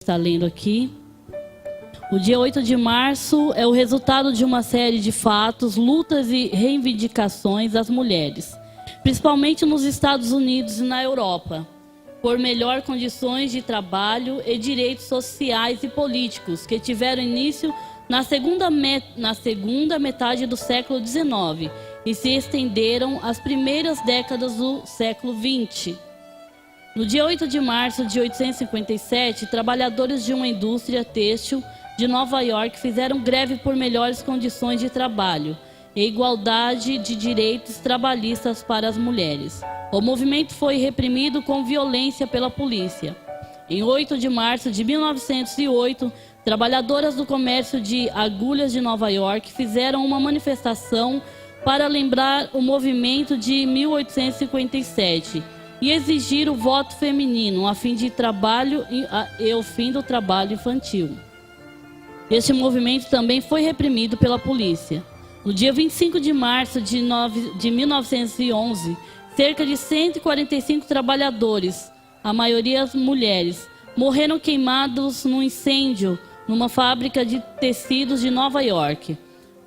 estar lendo aqui. O dia 8 de março é o resultado de uma série de fatos, lutas e reivindicações das mulheres, principalmente nos Estados Unidos e na Europa, por melhor condições de trabalho e direitos sociais e políticos que tiveram início na segunda metade do século XIX e se estenderam às primeiras décadas do século XX. No dia 8 de março de 1857, trabalhadores de uma indústria têxtil de Nova York fizeram greve por melhores condições de trabalho e igualdade de direitos trabalhistas para as mulheres. O movimento foi reprimido com violência pela polícia. Em 8 de março de 1908, trabalhadoras do comércio de agulhas de Nova York fizeram uma manifestação para lembrar o movimento de 1857 e exigir o voto feminino a fim de trabalho e o fim do trabalho infantil. Este movimento também foi reprimido pela polícia. No dia 25 de março de 1911, cerca de 145 trabalhadores, a maioria mulheres, morreram queimados num incêndio numa fábrica de tecidos de Nova York.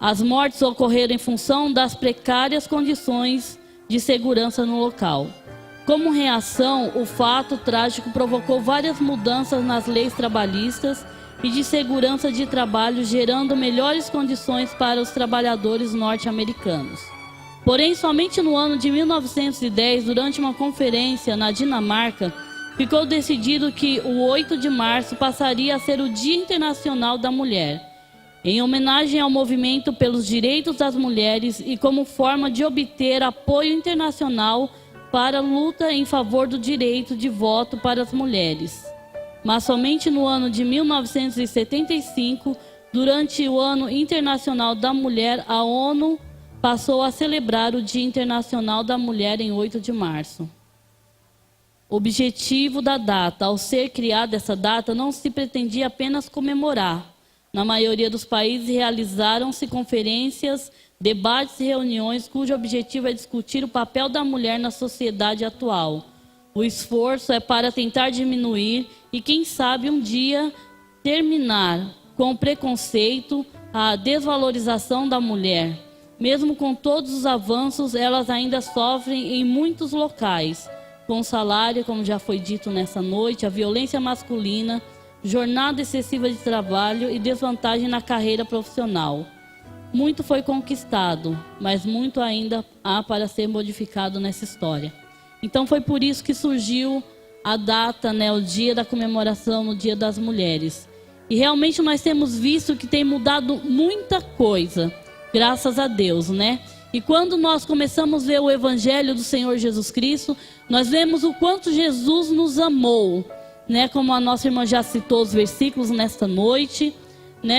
As mortes ocorreram em função das precárias condições de segurança no local. Como reação, o fato trágico provocou várias mudanças nas leis trabalhistas e de segurança de trabalho, gerando melhores condições para os trabalhadores norte-americanos. Porém, somente no ano de 1910, durante uma conferência na Dinamarca, ficou decidido que o 8 de março passaria a ser o Dia Internacional da Mulher, em homenagem ao movimento pelos direitos das mulheres e como forma de obter apoio internacional para a luta em favor do direito de voto para as mulheres. Mas somente no ano de 1975, durante o Ano Internacional da Mulher, a ONU passou a celebrar o Dia Internacional da Mulher em 8 de março. O objetivo da data, ao ser criada essa data, não se pretendia apenas comemorar. Na maioria dos países realizaram-se conferências, debates e reuniões cujo objetivo é discutir o papel da mulher na sociedade atual. O esforço é para tentar diminuir e, quem sabe, um dia terminar com o preconceito, a desvalorização da mulher. Mesmo com todos os avanços, elas ainda sofrem em muitos locais, com salário, como já foi dito nessa noite, a violência masculina, jornada excessiva de trabalho e desvantagem na carreira profissional. Muito foi conquistado, mas muito ainda há para ser modificado nessa história. Então foi por isso que surgiu a data, o dia da comemoração, no Dia das Mulheres. E realmente nós temos visto que tem mudado muita coisa, graças a Deus, E quando nós começamos a ver o Evangelho do Senhor Jesus Cristo, nós vemos o quanto Jesus nos amou, Como a nossa irmã já citou os versículos nesta noite,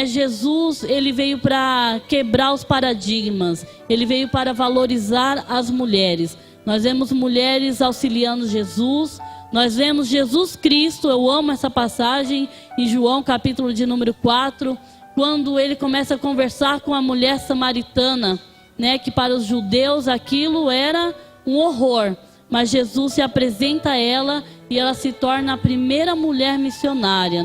Jesus, ele veio para quebrar os paradigmas, ele veio para valorizar as mulheres. Nós vemos mulheres auxiliando Jesus, nós vemos Jesus Cristo, eu amo essa passagem, em João capítulo de número 4, quando ele começa a conversar com a mulher samaritana, que para os judeus aquilo era um horror, mas Jesus se apresenta a ela e ela se torna a primeira mulher missionária,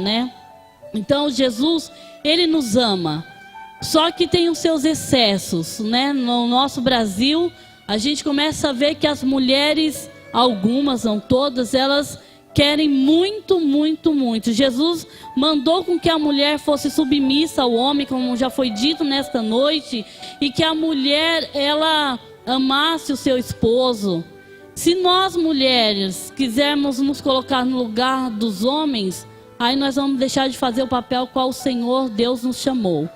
Então Jesus, ele nos ama, só que tem os seus excessos, No nosso Brasil, a gente começa a ver que as mulheres, algumas, não todas, elas querem muito, muito, muito. Jesus mandou com que a mulher fosse submissa ao homem, como já foi dito nesta noite, e que a mulher, ela amasse o seu esposo. Se nós, mulheres, quisermos nos colocar no lugar dos homens, aí nós vamos deixar de fazer o papel qual o Senhor Deus nos chamou,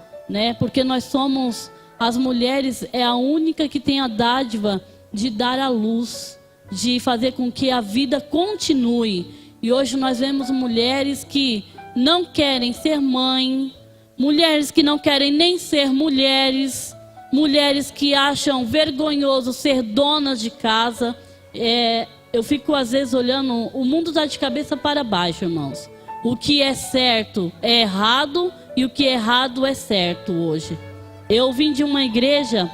Porque nós somos, as mulheres é a única que tem a dádiva de dar à luz, de fazer com que a vida continue. E hoje nós vemos mulheres que não querem ser mãe, mulheres que não querem nem ser mulheres, mulheres que acham vergonhoso ser donas de casa. Eu fico às vezes olhando, o mundo está de cabeça para baixo, irmãos. O que é certo é errado e o que é errado é certo hoje. Eu vim de uma igreja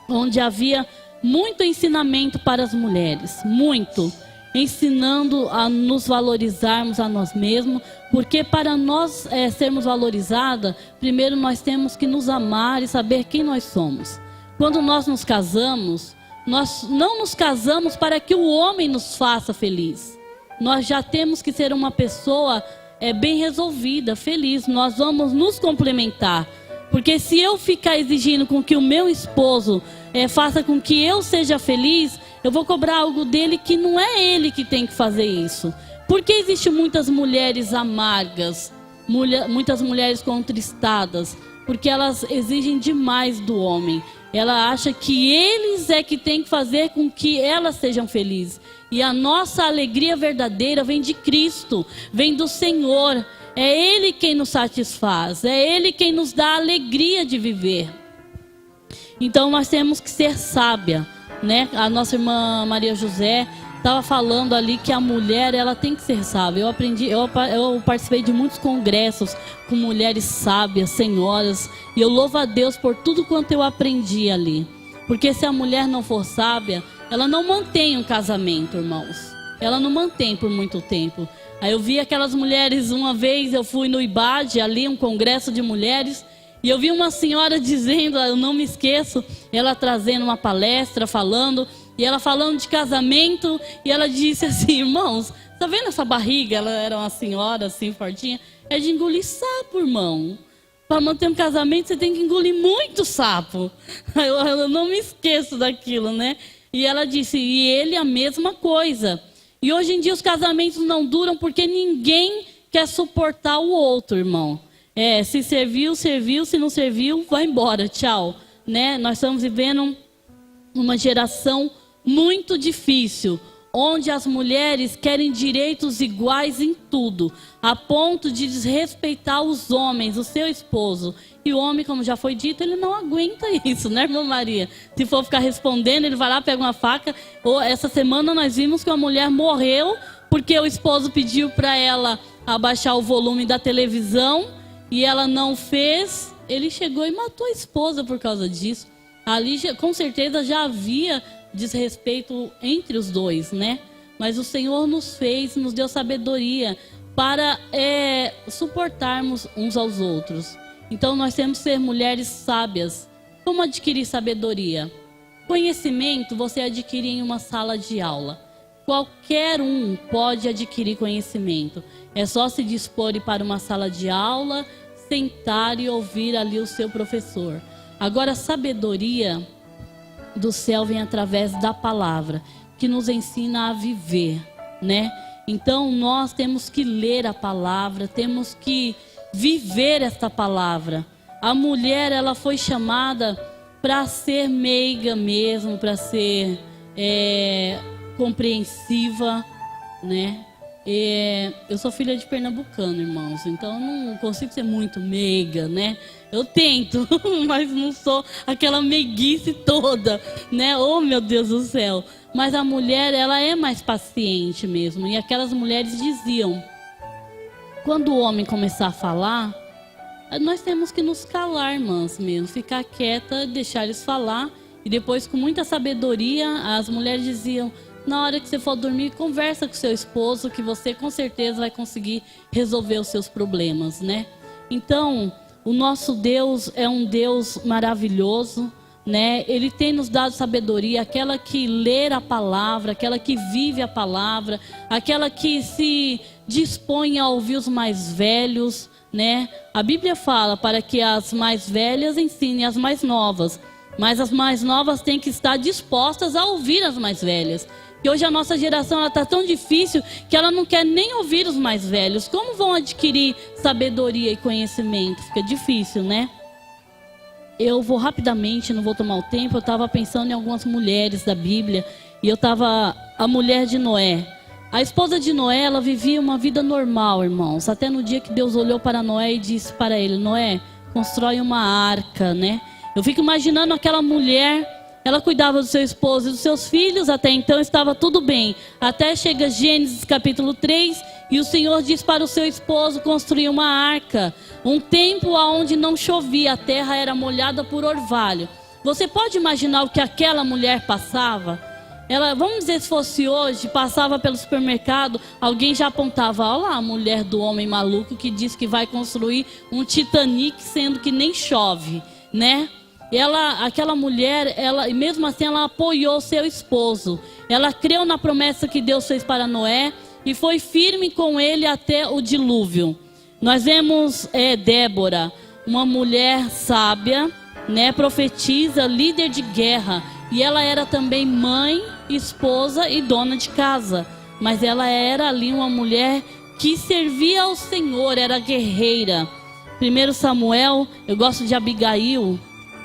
onde havia muito ensinamento para as mulheres, muito. ensinando a nos valorizarmos a nós mesmos, porque para nós sermos valorizadas, primeiro nós temos que nos amar e saber quem nós somos. Quando nós nos casamos, nós não nos casamos para que o homem nos faça feliz. Nós já temos que ser uma pessoa bem resolvida, feliz. Nós vamos nos complementar. Porque se eu ficar exigindo com que o meu esposo faça com que eu seja feliz, eu vou cobrar algo dele que não é ele que tem que fazer isso. Porque existem muitas mulheres amargas, muitas mulheres contristadas, porque elas exigem demais do homem. Ela acha que eles que tem que fazer com que elas sejam felizes. E a nossa alegria verdadeira vem de Cristo, vem do Senhor. É Ele quem nos satisfaz, é Ele quem nos dá a alegria de viver. Então nós temos que ser sábia, né? A nossa irmã Maria José estava falando ali que a mulher, ela tem que ser sábia. Eu participei de muitos congressos com mulheres sábias, senhoras, e eu louvo a Deus por tudo quanto eu aprendi ali. Porque se a mulher não for sábia, ela não mantém um casamento, irmãos. Ela não mantém por muito tempo. Aí eu vi aquelas mulheres, uma vez eu fui no IBAD, ali um congresso de mulheres, e eu vi uma senhora dizendo, eu não me esqueço, ela trazendo uma palestra, falando, e ela falando de casamento, e ela disse assim: irmãos, tá vendo essa barriga? Ela era uma senhora assim, fortinha, é de engolir sapo, irmão. Para manter um casamento você tem que engolir muito sapo. Eu não me esqueço daquilo, né? E ela disse, e ele a mesma coisa. E hoje em dia os casamentos não duram porque ninguém quer suportar o outro, irmão. Se serviu, serviu, se não serviu, vai embora, tchau. Né? Nós estamos vivendo uma geração muito difícil, onde as mulheres querem direitos iguais em tudo, a ponto de desrespeitar os homens, o seu esposo. E o homem, como já foi dito, ele não aguenta isso, né, irmã Maria? Se for ficar respondendo, ele vai lá, pega uma faca. Essa semana nós vimos que uma mulher morreu porque o esposo pediu para ela abaixar o volume da televisão e ela não fez. Ele chegou e matou a esposa por causa disso. Ali, com certeza, já havia desrespeito entre os dois, né? Mas o Senhor nos fez, nos deu sabedoria para suportarmos uns aos outros. Então nós temos que ser mulheres sábias. Como adquirir sabedoria? Conhecimento você adquire em uma sala de aula. Qualquer um pode adquirir conhecimento. É só se dispor e ir para uma sala de aula, sentar e ouvir ali o seu professor. Agora, a sabedoria do céu vem através da palavra, que nos ensina a viver, né? Então nós temos que ler a palavra, temos que viver esta palavra. A mulher, ela foi chamada para ser meiga mesmo, para ser compreensiva, né? Eu sou filha de pernambucano, irmãos, então eu não consigo ser muito meiga, né? Eu tento, mas não sou aquela meiguice toda, né? Oh, meu Deus do céu! Mas a mulher, ela é mais paciente mesmo. E aquelas mulheres diziam, quando o homem começar a falar, nós temos que nos calar, irmãs, mesmo. Ficar quieta, deixar eles falar. E depois, com muita sabedoria, as mulheres diziam, na hora que você for dormir, conversa com seu esposo, que você com certeza vai conseguir resolver os seus problemas, né? Então, o nosso Deus é um Deus maravilhoso, né? Ele tem nos dado sabedoria, aquela que lê a palavra, aquela que vive a palavra, aquela que se dispõe a ouvir os mais velhos, né? A Bíblia fala para que as mais velhas ensinem as mais novas, mas as mais novas têm que estar dispostas a ouvir as mais velhas. E hoje a nossa geração está tão difícil que ela não quer nem ouvir os mais velhos. Como vão adquirir sabedoria e conhecimento? Fica difícil, né? Eu vou rapidamente, não vou tomar o tempo. Eu estava pensando em algumas mulheres da Bíblia. E a mulher de Noé. A esposa de Noé, ela vivia uma vida normal, irmãos. Até no dia que Deus olhou para Noé e disse para ele, Noé, constrói uma arca, né? Eu fico imaginando aquela mulher. Ela cuidava do seu esposo e dos seus filhos, até então estava tudo bem. Até chega Gênesis capítulo 3, e o Senhor diz para o seu esposo construir uma arca. Um tempo onde não chovia, a terra era molhada por orvalho. Você pode imaginar o que aquela mulher passava? ela, vamos dizer, se fosse hoje, passava pelo supermercado, alguém já apontava, olha lá a mulher do homem maluco que diz que vai construir um Titanic, sendo que nem chove, né? Aquela mulher, e mesmo assim ela apoiou seu esposo. Ela creu na promessa que Deus fez para Noé e foi firme com ele até o dilúvio. Nós vemos Débora, uma mulher sábia, né, profetisa, líder de guerra. E ela era também mãe, esposa e dona de casa. Mas ela era ali uma mulher que servia ao Senhor, era guerreira. 1 Samuel, eu gosto de Abigail,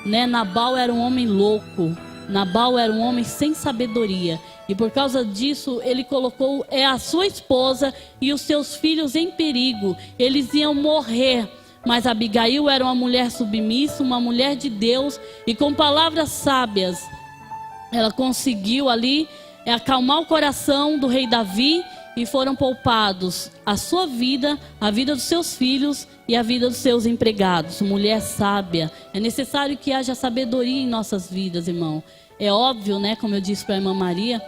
né? Nabal era um homem louco. Nabal era um homem sem sabedoria. E por causa disso, ele colocou a sua esposa e os seus filhos em perigo. Eles iam morrer. Mas Abigail era uma mulher submissa, uma mulher de Deus. E com palavras sábias, ela conseguiu ali acalmar o coração do rei Davi. E foram poupados a sua vida, a vida dos seus filhos e a vida dos seus empregados. Mulher sábia. É necessário que haja sabedoria em nossas vidas, irmão. É óbvio, né, como eu disse para a irmã Maria,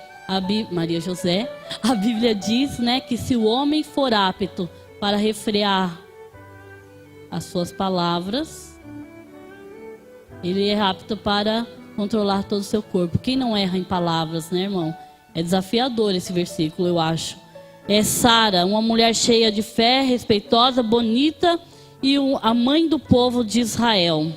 Maria José, a Bíblia diz, né, que se o homem for apto para refrear as suas palavras, ele é apto para controlar todo o seu corpo. Quem não erra em palavras, né, irmão? É desafiador esse versículo, eu acho. É Sara, uma mulher cheia de fé, respeitosa, bonita e a mãe do povo de Israel.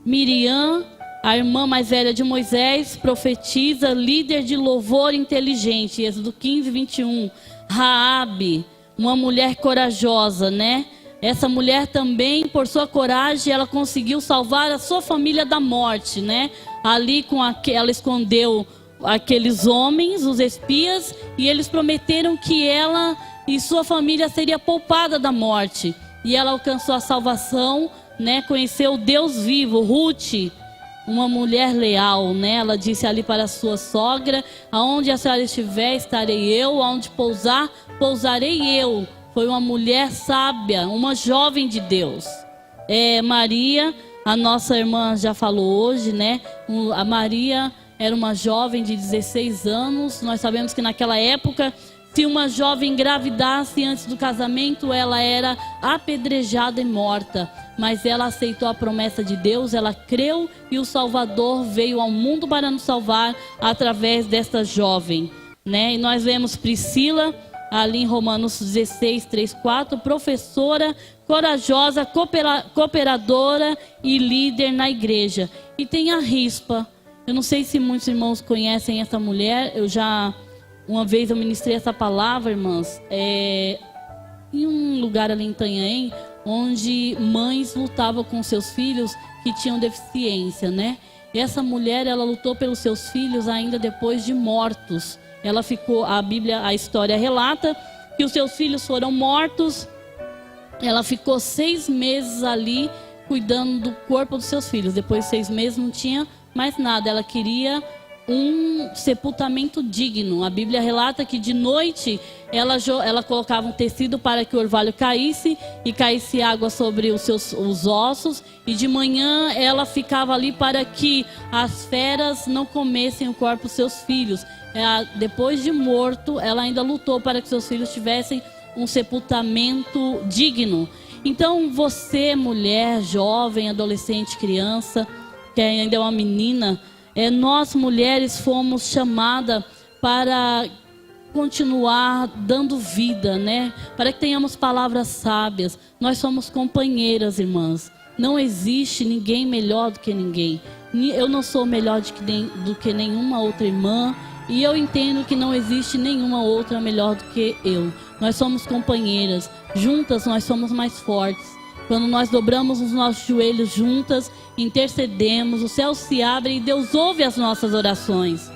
Miriam, a irmã mais velha de Moisés, profetiza, líder de louvor inteligente. Êxodo 15, 21. Raabe, uma mulher corajosa, né? Essa mulher também, por sua coragem, ela conseguiu salvar a sua família da morte, né? Ali ela escondeu aqueles homens, os espias, e eles prometeram que ela e sua família seria poupada da morte. E ela alcançou a salvação, né? Conheceu o Deus vivo. Ruth, uma mulher leal, né? Ela disse ali para a sua sogra: aonde a senhora estiver, estarei eu, aonde pousar, pousarei eu. Foi uma mulher sábia, uma jovem de Deus. Maria, a nossa irmã já falou hoje, né? A Maria era uma jovem de 16 anos. Nós sabemos que naquela época, se uma jovem engravidasse antes do casamento, ela era apedrejada e morta. Mas ela aceitou a promessa de Deus, ela creu e o Salvador veio ao mundo para nos salvar através desta jovem, né? E nós vemos Priscila, ali em Romanos 16, 3, 4, professora, corajosa, cooperadora e líder na igreja. E tem a Rispa. Eu não sei se muitos irmãos conhecem essa mulher. Uma vez eu ministrei essa palavra, irmãs, em um lugar ali em Itanhaém, onde mães lutavam com seus filhos que tinham deficiência, né? E essa mulher, ela lutou pelos seus filhos ainda depois de mortos. Ela ficou, a história relata que os seus filhos foram mortos. Ela ficou 6 meses ali cuidando do corpo dos seus filhos. Depois de 6 meses não tinha mais nada. Ela queria um sepultamento digno. A Bíblia relata que de noite ela colocava um tecido para que o orvalho caísse e caísse água sobre os ossos, e de manhã ela ficava ali para que as feras não comessem o corpo dos seus filhos. Depois de morto, ela ainda lutou para que seus filhos tivessem um sepultamento digno. Então você, mulher, jovem, adolescente, criança, que ainda é uma menina, nós mulheres fomos chamadas para continuar dando vida, né? Para que tenhamos palavras sábias. Nós somos companheiras, irmãs. Não existe ninguém melhor do que ninguém. Eu não sou melhor do que nenhuma outra irmã. E eu entendo que não existe nenhuma outra melhor do que eu. Nós somos companheiras. Juntas nós somos mais fortes. Quando nós dobramos os nossos joelhos juntas, intercedemos, o céu se abre e Deus ouve as nossas orações.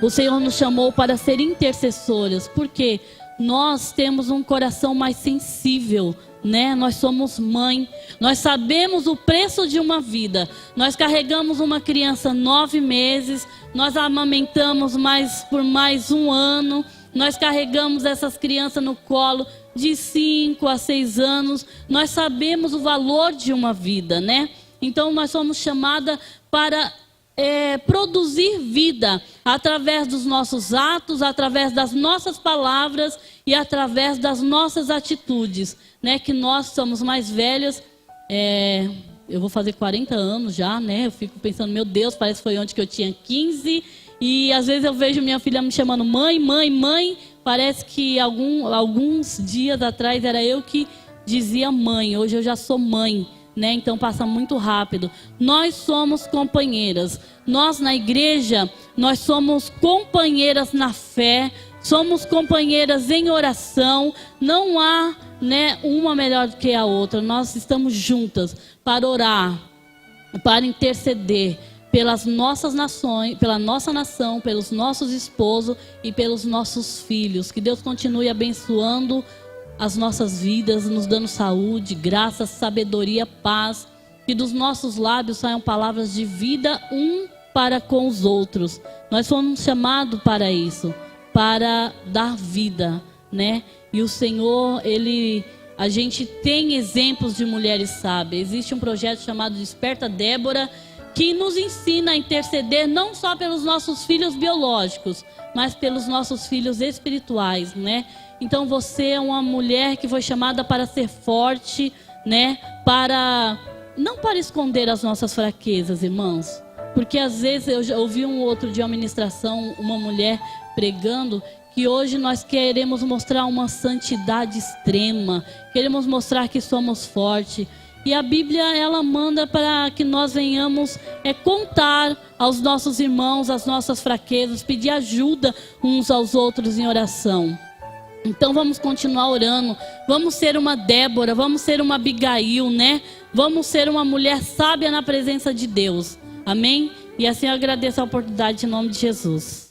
O Senhor nos chamou para ser intercessoras, porque nós temos um coração mais sensível, né? Nós somos mãe, nós sabemos o preço de uma vida. Nós carregamos uma criança 9 meses, nós amamentamos por mais 1 ano, nós carregamos essas crianças no colo de 5 a 6 anos. Nós sabemos o valor de uma vida, né? Então nós somos chamadas para produzir vida através dos nossos atos, através das nossas palavras e através das nossas atitudes, né? Que nós somos mais velhas, eu vou fazer 40 anos já, né? Eu fico pensando, meu Deus, parece que foi ontem que eu tinha 15, e às vezes eu vejo minha filha me chamando mãe, mãe, mãe, parece que alguns dias atrás era eu que dizia mãe, hoje eu já sou mãe, né? Então passa muito rápido. Nós somos companheiras. Nós na igreja, nós somos companheiras na fé, somos companheiras em oração. Não há, né, uma melhor do que a outra. Nós estamos juntas para orar, para interceder pelas nossas nações, pela nossa nação, pelos nossos esposos e pelos nossos filhos. Que Deus continue abençoando as nossas vidas, nos dando saúde, graça, sabedoria, paz. Que dos nossos lábios saiam palavras de vida para com os outros. Nós fomos chamados para isso, para dar vida, né? E o Senhor, a gente tem exemplos de mulheres sábias. Existe um projeto chamado Desperta Débora, que nos ensina a interceder não só pelos nossos filhos biológicos, mas pelos nossos filhos espirituais, né? Então você é uma mulher que foi chamada para ser forte, né? Não para esconder as nossas fraquezas, irmãos. Porque às vezes eu já ouvi um outro de uma ministração, uma mulher pregando, que hoje nós queremos mostrar uma santidade extrema, queremos mostrar que somos fortes. E a Bíblia, ela manda para que nós venhamos contar aos nossos irmãos as nossas fraquezas, pedir ajuda uns aos outros em oração. Então vamos continuar orando, vamos ser uma Débora, vamos ser uma Abigail, né? Vamos ser uma mulher sábia na presença de Deus, amém? E assim eu agradeço a oportunidade em nome de Jesus.